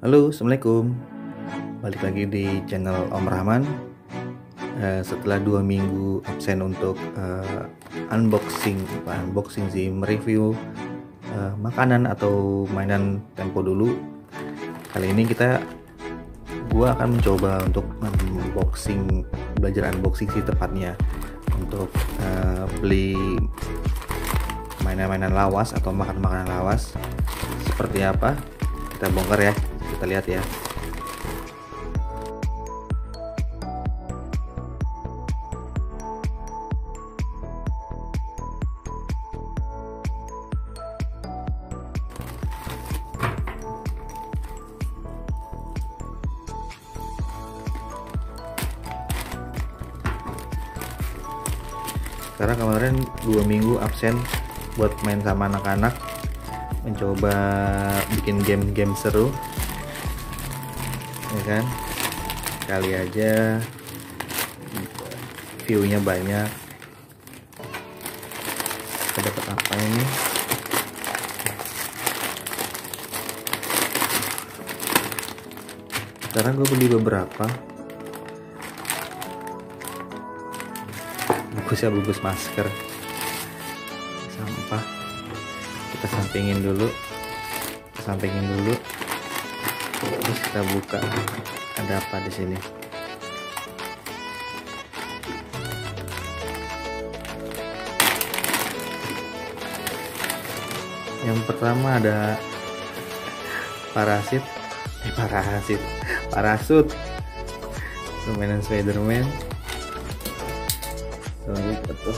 Halo, assalamualaikum. Balik lagi di channel Om Rahman. Setelah 2 minggu absen untuk unboxing sih, mereview makanan atau mainan Tempo dulu. Kali ini gua akan mencoba untuk belajar unboxing sih tepatnya, untuk beli mainan-mainan lawas atau makanan lawas. Seperti apa? Kita bongkar ya. Kita lihat ya. Karena kemarin 2 minggu absen buat main sama anak-anak, mencoba bikin game-game seru, ya kan? Kali aja view-nya banyak. Kita dapat apa ini? Sekarang gue beli beberapa. Bungkus masker, sampah. Kita sampingin dulu. Terus kita buka. Ada apa di sini? Yang pertama ada parasut. Permainan Spiderman. Tuh.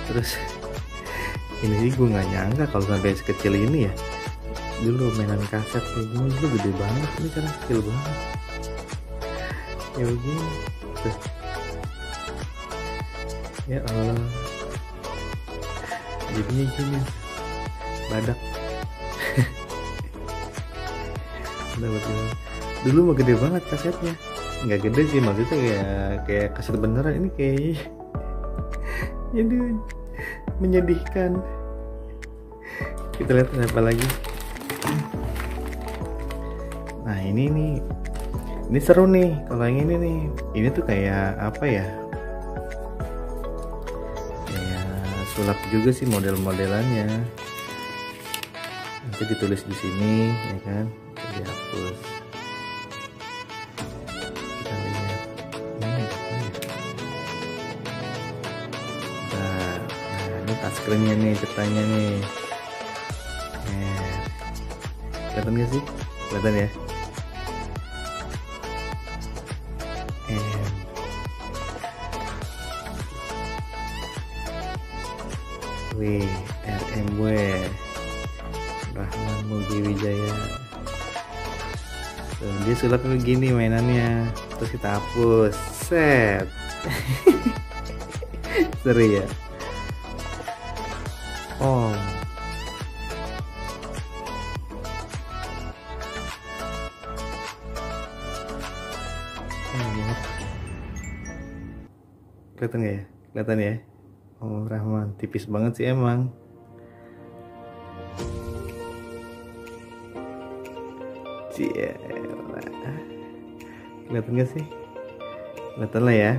Terus ini sih gue nggak nyangka kalau sampai sekecil ini ya. Dulu mainan kaset kayak gini dulu gede banget, ini sekarang kecil banget ya begini tuh. Ya Allah, jadinya gini badak. Dulu mah gede banget kasetnya. Nggak gede sih, maksudnya kayak kaset beneran. Ini kayak jadi menyedihkan. Kita lihat apa lagi. Nah ini seru nih. Kalau yang ini nih, ini tuh kayak apa ya, kayak sulap juga sih model-modelannya. Nanti ditulis di sini ya kan, dihapus. Touchscreen-nya nih, ceritanya nih. Kelihatan gak sih? Kelihatan ya? RMW Rahman Mugi Wijaya. Tuh, dia sulapnya begini mainannya. Terus kita hapus. Set. Seru ya? Oh, kelihatan gak ya? Kelihatan ya? Oh, Rahman tipis banget sih emang. Cielah. Kelihatan gak sih? Kelihatan lah ya.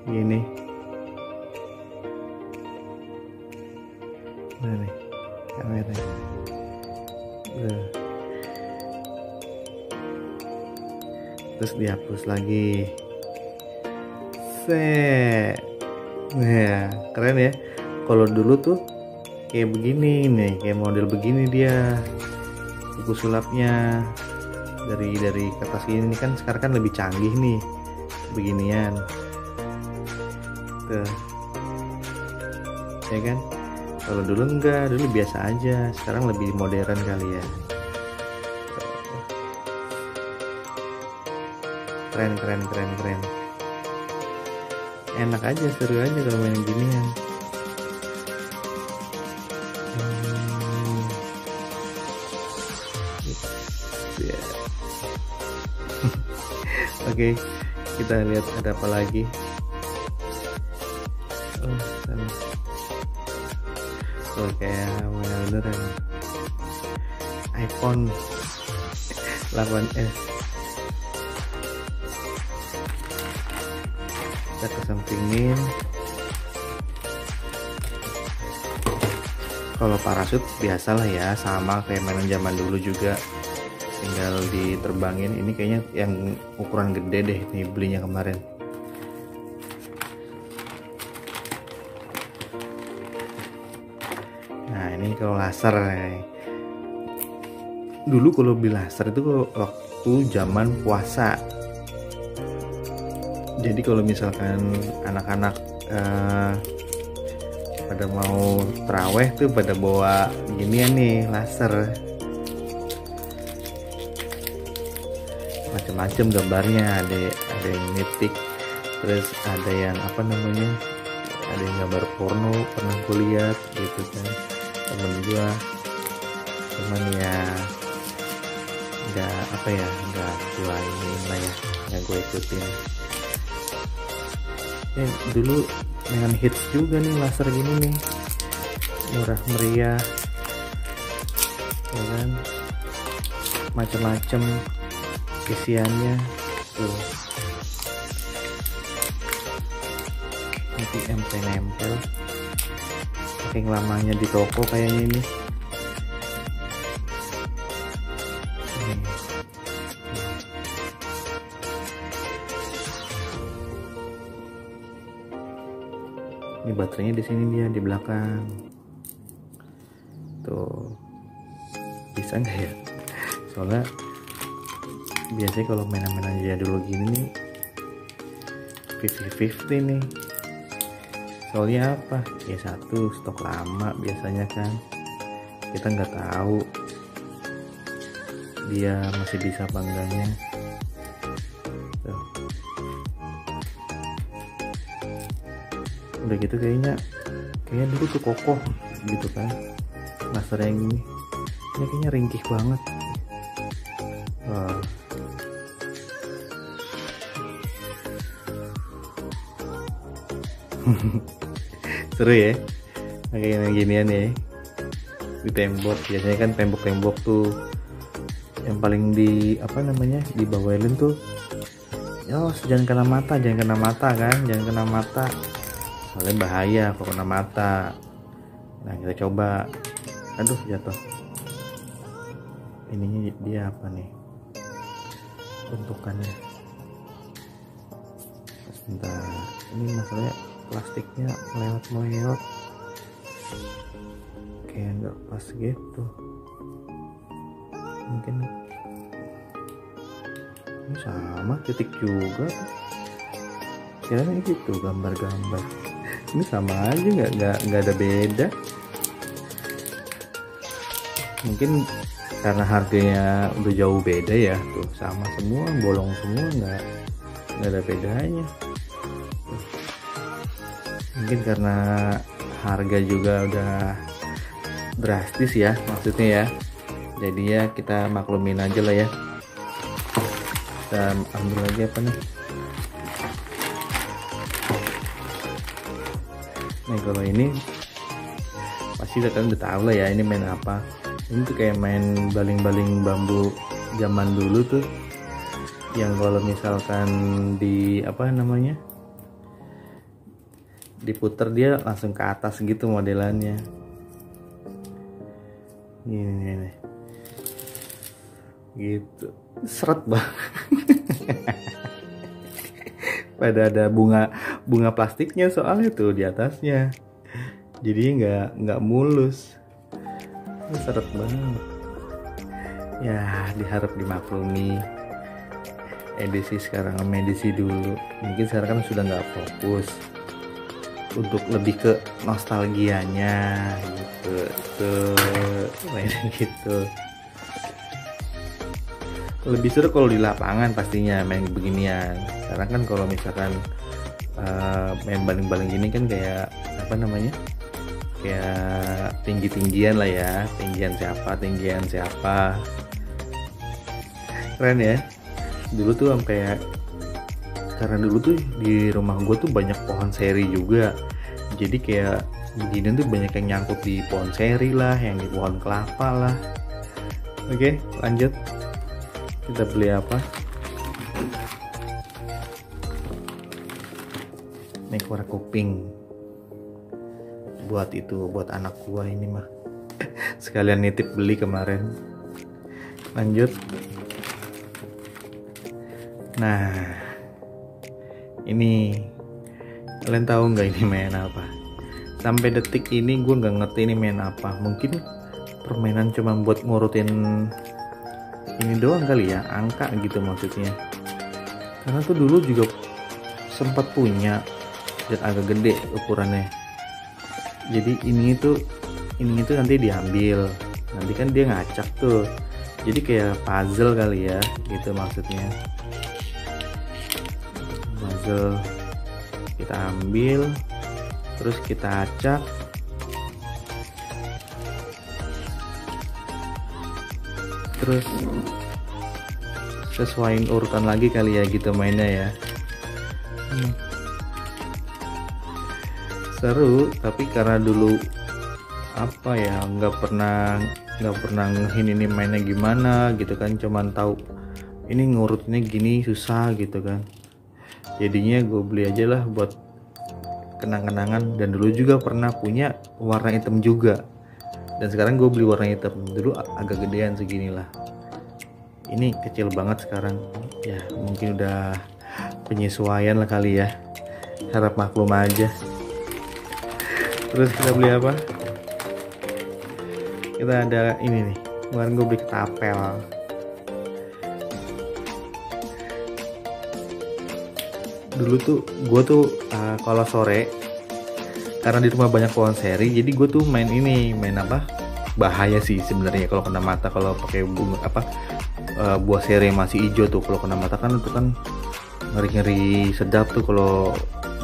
Gini. Nah nih kamera. Terus dihapus lagi. Set. Nah, keren ya. Kalau dulu tuh kayak begini nih, kayak model begini dia buku sulapnya. Dari kertas ini kan sekarang kan lebih canggih nih, beginian. Tuh. Ya kan? Kalau dulu enggak, dulu biasa aja. Sekarang lebih modern kali ya. Keren. Enak aja, seru aja kalau main ginian. Oke, kita lihat ada apa lagi. Oh, kayak beneran iPhone 8s. Kita kesampingin. Kalau parasut biasalah ya, sama kayak mainan zaman dulu juga, tinggal diterbangin. Ini kayaknya yang ukuran gede deh nih, belinya kemarin. Nah ini kalau laser nih. Dulu kalau beli laser itu waktu zaman puasa. Jadi kalau misalkan anak-anak pada mau terawih tuh pada bawa ginian nih, laser. Macam-macam gambarnya, ada yang nitik, terus ada yang apa namanya, ada yang gambar porno, pernah gue lihat gitu kan, temen gue. Cuman ya nggak gue ini lah ya, nggak gue ikutin. Dulu dengan hits juga nih laser gini nih, murah meriah ya kan, macam-macam isiannya tuh. Nanti nempel saking lamanya di toko kayaknya ini. Ini baterainya di sini, dia di belakang tuh. Bisa nggak ya, soalnya biasanya kalau mainan-mainan jadul gini nih 50-50 nih. Soalnya apa ya, satu stok lama biasanya kan, kita nggak tahu dia masih bisa apa enggaknya tuh. Udah gitu kayaknya dulu tuh kokoh gitu kan, laser yang ini kayaknya ringkih banget. Wah. Seru ya kayak ginian ya di tembok. Biasanya kan tembok-tembok tuh yang paling dibawelin tuh, jangan kena mata kan, jangan kena mata, soalnya bahaya kalau kena mata. Nah kita coba, aduh jatuh. Ininya dia apa nih bentukannya, sebentar, ini masalahnya plastiknya melewat kayak nggak pas gitu. Mungkin ini sama titik juga, kayaknya gitu gambar-gambar. Ini sama aja, nggak ada beda. Mungkin karena harganya udah jauh beda ya, tuh sama semua, bolong semua, nggak ada bedanya. Mungkin karena harga juga udah drastis ya, maksudnya ya, jadi ya kita maklumin aja lah ya. Kita ambil lagi apa nih. Nah kalau ini pasti kalian udah tahu lah ya, ini main apa. Ini tuh kayak main baling-baling bambu zaman dulu tuh, yang kalau misalkan diputer dia langsung ke atas gitu modelannya. Ini gitu, seret banget. Pada ada bunga plastiknya soalnya tuh di atasnya, jadi nggak mulus. Seret banget ya, diharap dimaklumi. Edisi sekarang sama edisi dulu, mungkin sekarang kan sudah nggak fokus untuk lebih ke nostalgianya gitu tuh, main gitu. Lebih seru kalau di lapangan pastinya main beginian. Karena kan kalau misalkan main baling-baling gini kan kayak kayak tinggi-tinggian lah ya, tinggian siapa. Keren ya. Dulu tuh karena dulu tuh di rumah gue tuh banyak pohon seri juga, jadi kayak begini tuh banyak yang nyangkut di pohon seri lah, yang di pohon kelapa lah. Oke, lanjut. Kita beli apa? Ini korek kuping. Buat anak gua ini mah. Sekalian nitip beli kemarin. Lanjut. Nah, ini kalian tahu nggak ini main apa? Sampai detik ini gue nggak ngerti ini main apa. Mungkin permainan cuma buat ngurutin ini doang kali ya, angka gitu maksudnya. Karena tuh dulu juga sempat punya dan agak gede ukurannya. Jadi ini itu nanti diambil, nanti kan dia ngacak tuh. Jadi kayak puzzle kali ya, gitu maksudnya. Puzzle kita ambil, terus kita acak. Terus sesuaiin urutan lagi kali ya, gitu mainnya ya. Seru, tapi karena dulu apa ya, nggak pernah ngehin ini mainnya gimana gitu kan, cuman tahu ini ngurutnya gini susah gitu kan. Jadinya gue beli aja lah buat kenang-kenangan. Dan dulu juga pernah punya warna hitam juga, dan sekarang gue beli warna hitam. Dulu agak gedean segini lah, ini kecil banget sekarang ya. Mungkin udah penyesuaian lah kali ya, harap maklum aja. Terus kita beli apa? Kita ada ini nih, kemarin gue beli ketapel. Dulu tuh gue tuh kalau sore, karena di rumah banyak pohon seri, jadi gue tuh main apa? Bahaya sih sebenarnya kalau kena mata, kalau pakai bunga apa buah seri yang masih hijau tuh, kalau kena mata kan itu kan ngeri sedap tuh, kalau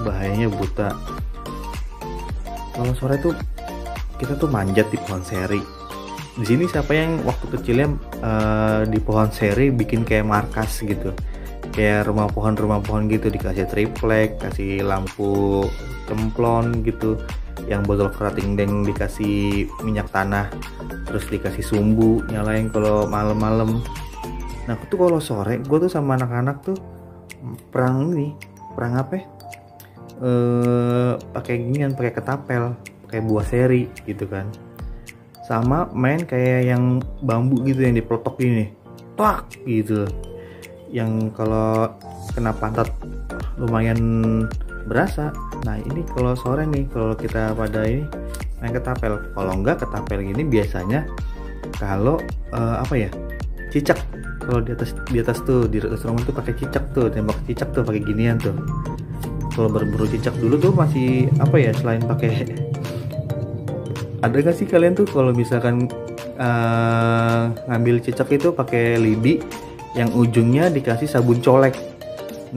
bahayanya buta. Kalau sore tuh kita tuh manjat di pohon seri. Di sini siapa yang waktu kecilnya di pohon seri bikin kayak markas gitu, kayak rumah pohon gitu, dikasih triplek, kasih lampu cemplon gitu, yang botol kerating deng dikasih minyak tanah, terus dikasih sumbu nyalain kalau malam-malam. Nah aku tuh kalau sore gue tuh sama anak-anak tuh perang apa ya? Pakai ginian, pakai ketapel, pakai buah seri gitu kan. Sama main kayak yang bambu gitu yang diplotok ini, tak gitu, yang kalau kena pantat lumayan berasa. Nah ini kalau sore nih, kalau kita pada ini main ketapel. Kalau enggak ketapel gini biasanya kalau apa ya, cicak. Kalau di atas tuh di rumah tuh pakai cicak tuh, tembak cicak tuh pakai ginian tuh. Kalau berburu cicak dulu tuh masih apa ya, selain pakai, ada gak sih kalian tuh kalau misalkan ngambil cicak itu pakai lidi yang ujungnya dikasih sabun colek.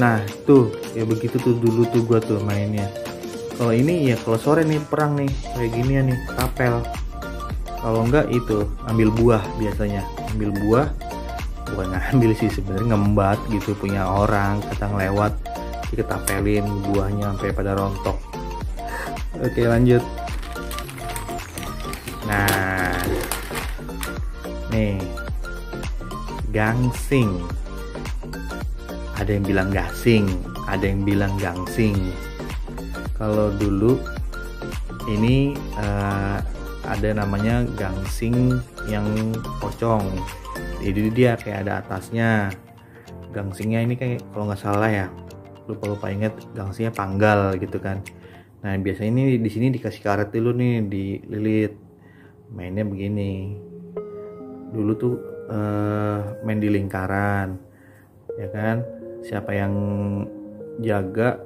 Nah tuh ya begitu tuh dulu tuh gua tuh mainnya. Kalau ini ya kalau sore nih perang nih kayak ginian nih, tapel. Kalau enggak itu ambil buah, biasanya ambil buah, bukan ngambil sih sebenarnya, ngembat gitu, punya orang datang lewat diketapelin buahnya sampai pada rontok. Oke lanjut. Nah nih, gangsing. Ada yang bilang gasing, ada yang bilang gangsing. Kalau dulu ini ada namanya gangsing yang pocong. Jadi dia kayak ada atasnya. Gangsingnya ini kayak kalau nggak salah ya, lupa ingat, gangsingnya panggal gitu kan. Nah biasanya ini di sini dikasih karet dulu nih, dililit. Mainnya begini. Dulu tuh main di lingkaran, ya kan. Siapa yang jaga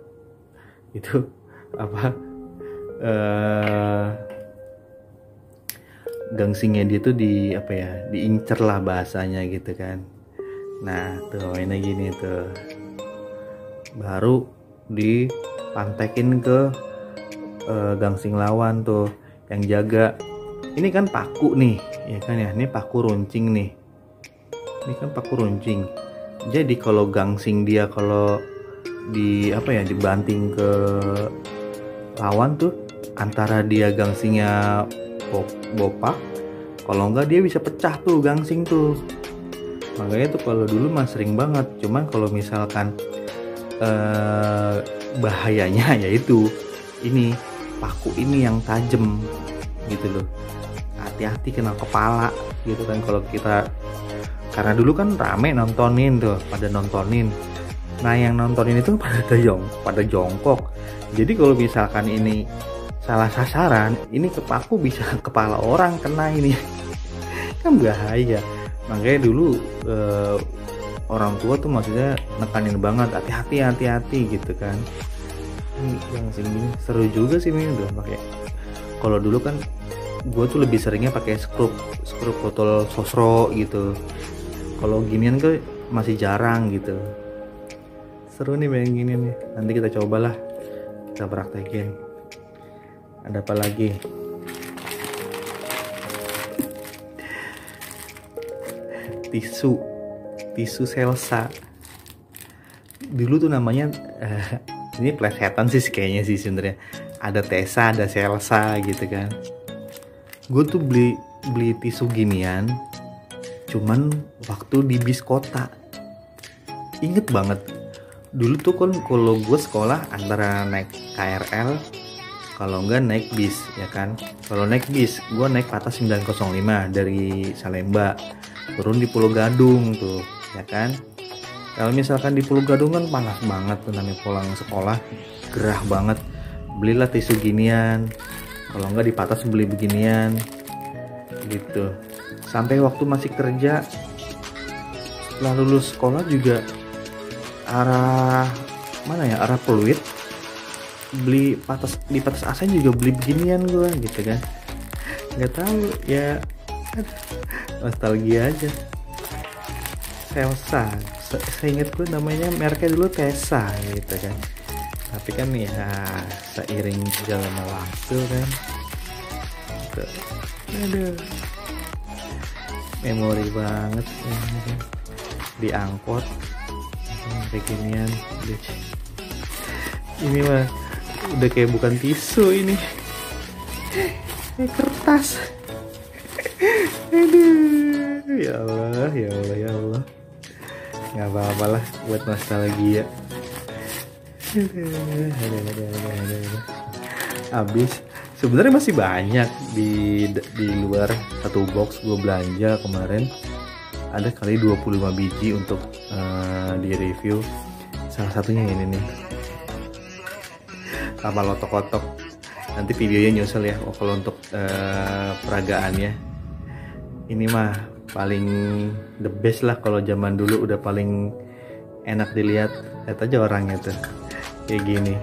itu apa? Gangsingnya dia tuh di apa ya? Diincer lah bahasanya gitu kan. Nah tuh mainnya gini tuh. Baru dipantekin ke gangsing lawan tuh yang jaga. Ini kan paku nih, ya kan ya, ini paku runcing nih, ini kan paku runcing. Jadi kalau gangsing dia kalau di apa ya, dibanting ke lawan tuh, antara dia gangsinya bopak, kalau enggak dia bisa pecah tuh gangsing tuh. Makanya tuh kalau dulu mah sering banget. Cuman kalau misalkan bahayanya yaitu ini paku ini yang tajam gitu loh. Hati-hati kena kepala gitu kan kalau kita, karena dulu kan rame nontonin tuh, pada nontonin. Nah yang nontonin itu pada jongkok. Jadi kalau misalkan ini salah sasaran, ini ke paku bisa kepala orang kena ini. Kan bahaya. Makanya dulu orang tua tuh maksudnya nekanin banget hati-hati gitu kan. Ini yang sini seru juga sih ini udah pakai. Kalau dulu kan gue tuh lebih seringnya pakai skrup botol sosro gitu. Kalau ginian kan masih jarang gitu. Seru nih yang gini nih. Nanti kita cobalah, kita praktekin. Ada apa lagi? Tisu Selsa. Dulu tuh namanya ini plesetan sih kayaknya sih sebenarnya. Ada Tesa, ada Selsa gitu kan. Gue tuh beli tisu ginian cuman waktu di bis kota. Inget banget dulu tuh kan kalau gue sekolah antara naik KRL kalau enggak naik bis ya kan. Kalau naik bis gue naik Patas 905 dari Salemba, turun di Pulau Gadung tuh ya kan. Kalau misalkan di Pulau Gadung kan panas banget tuh, namanya pulang sekolah gerah banget. Belilah tisu ginian, kalau enggak di Patas beli beginian gitu. Sampai waktu masih kerja, setelah lulus sekolah juga arah mana ya, arah Pluit, beli di Patas Asen juga beli beginian gue gitu kan. Nggak tahu ya, nostalgia aja. Selsa, saya ingat gue namanya mereknya dulu Tesa gitu kan. Tapi kan ya seiring jalan waktu kan gitu. Aduh, memori banget di angkot beginian. Ini mah udah kayak bukan tisu, ini kayak kertas. Aduh, ya Allah nggak apa-apa lah buat nostalgia. Habis sebenarnya masih banyak di luar. Satu box gue belanja kemarin ada kali 25 biji untuk di review. Salah satunya ini nih, kapal otok-otok. Nanti videonya nyusul ya. Kalau untuk peragaannya ini mah paling the best lah. Kalau zaman dulu udah paling enak dilihat. Lihat aja orangnya tuh kayak gini.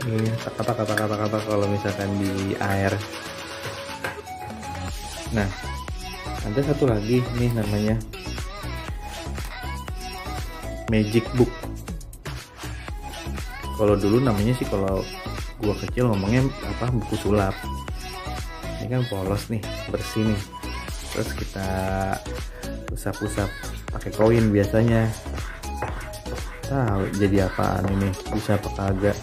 Ini kata-kata kalau misalkan di air. Nah, ada satu lagi nih namanya Magic Book. Kalau dulu namanya sih, kalau gua kecil ngomongnya apa, buku sulap. Ini kan polos nih, bersih nih. Terus kita usap-usap pakai koin biasanya. Tahu jadi apaan ini, bisa apa kagak.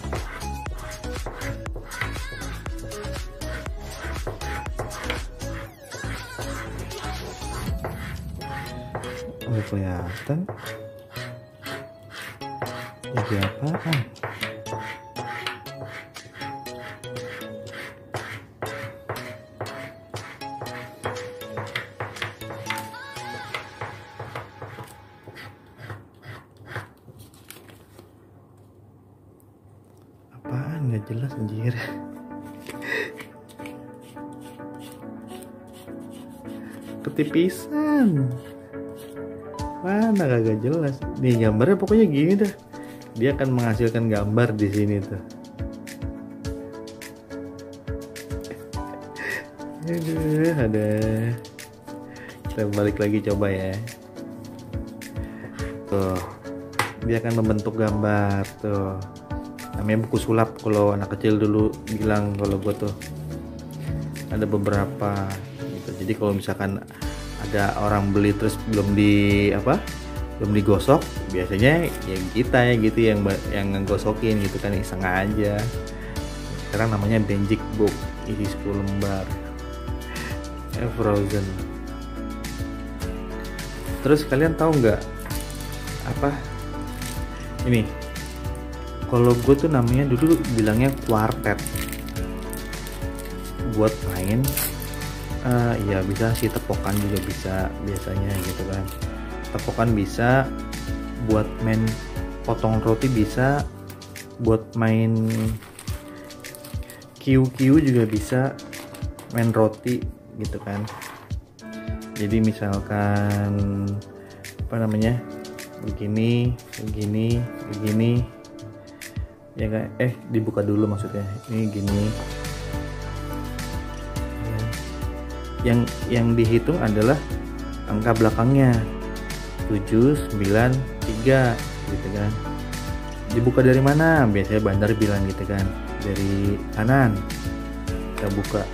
Nggak kelihatan. Jadi apaan? Apaan, nggak jelas anjir. Ketipisan. Mana kagak jelas. Nih gambarnya pokoknya gini dah. Dia akan menghasilkan gambar di sini tuh. Aduh, ada. Kita balik lagi coba ya. Tuh. Dia akan membentuk gambar tuh. Namanya buku sulap kalau anak kecil dulu bilang. Kalau gua tuh ada beberapa gitu. Jadi kalau misalkan ada orang beli terus belum digosok, biasanya yang kita ya gitu yang ngegosokin gitu kan, iseng aja. sekarang namanya Benjik Book, isi 10 lembar. Frozen. Terus kalian tahu nggak apa ini? Kalau gue tuh namanya dulu bilangnya quartet buat main. Ya bisa sih, tepokan juga bisa biasanya gitu kan. Tepokan bisa, buat main potong roti bisa, buat main QQ juga bisa, main roti gitu kan. Jadi misalkan apa namanya, begini ya kan, dibuka dulu maksudnya, ini gini. Yang dihitung adalah angka belakangnya 7, 9, 3 gitu kan. Dibuka dari mana? Biasanya bandar bilang gitu kan, dari kanan. Kita buka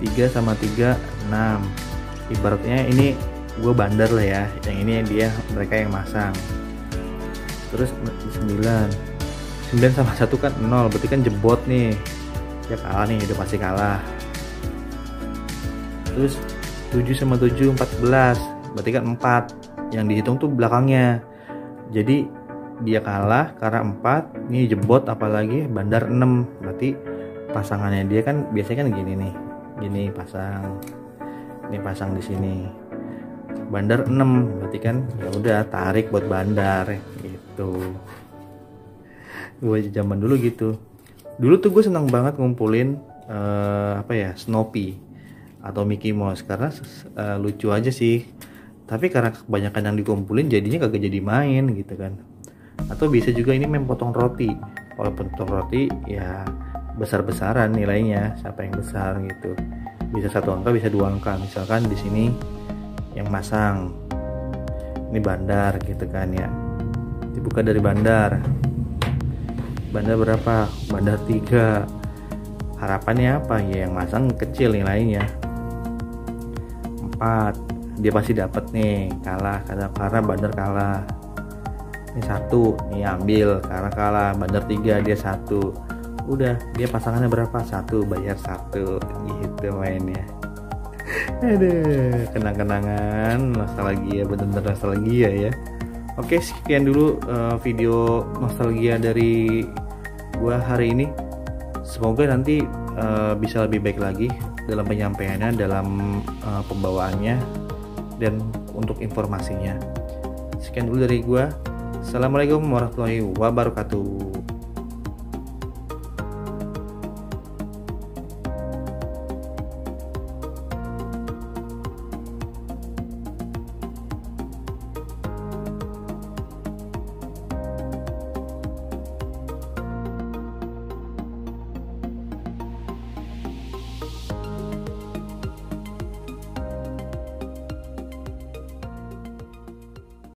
3 sama 3, 6. Ibaratnya ini gue bandar lah ya, yang ini dia mereka yang masang. Terus 9 sama 1 kan 0, berarti kan jebot nih, ya kalah nih, udah pasti kalah. Terus 7 sama 7, 14, berarti kan 4, yang dihitung tuh belakangnya. Jadi dia kalah karena 4, nih jebot apalagi bandar 6, berarti pasangannya dia kan biasanya kan gini nih, gini pasang, ini pasang di sini, bandar 6, berarti kan ya udah tarik buat bandar gitu. Gue zaman dulu gitu. Dulu tuh gue senang banget ngumpulin Snoopy atau Mickey Mouse karena lucu aja sih. Tapi karena kebanyakan yang dikumpulin jadinya kagak jadi main gitu kan. Atau bisa juga ini main potong roti. Kalau potong roti ya besar-besaran nilainya, siapa yang besar gitu. Bisa 1 angka, bisa 2 angka. Misalkan di sini yang masang, ini bandar gitu kan ya. Dibuka dari bandar. Bandar berapa? Bandar 3. Harapannya apa? Ya yang masang kecil nilainya. 4. Dia pasti dapat nih, kalah karena bandar kalah. Ini 1, nih ambil karena kalah. Bandar 3, dia 1. Udah, dia pasangannya berapa? 1, bayar 1 gitu mainnya. Aduh, kenang-kenangan, nostalgia, bener-bener nostalgia ya. Oke, sekian dulu video nostalgia dari gua hari ini. Semoga nanti bisa lebih baik lagi dalam penyampaiannya, dalam pembawaannya, dan untuk informasinya. Sekian dulu dari gua. Assalamualaikum warahmatullahi wabarakatuh.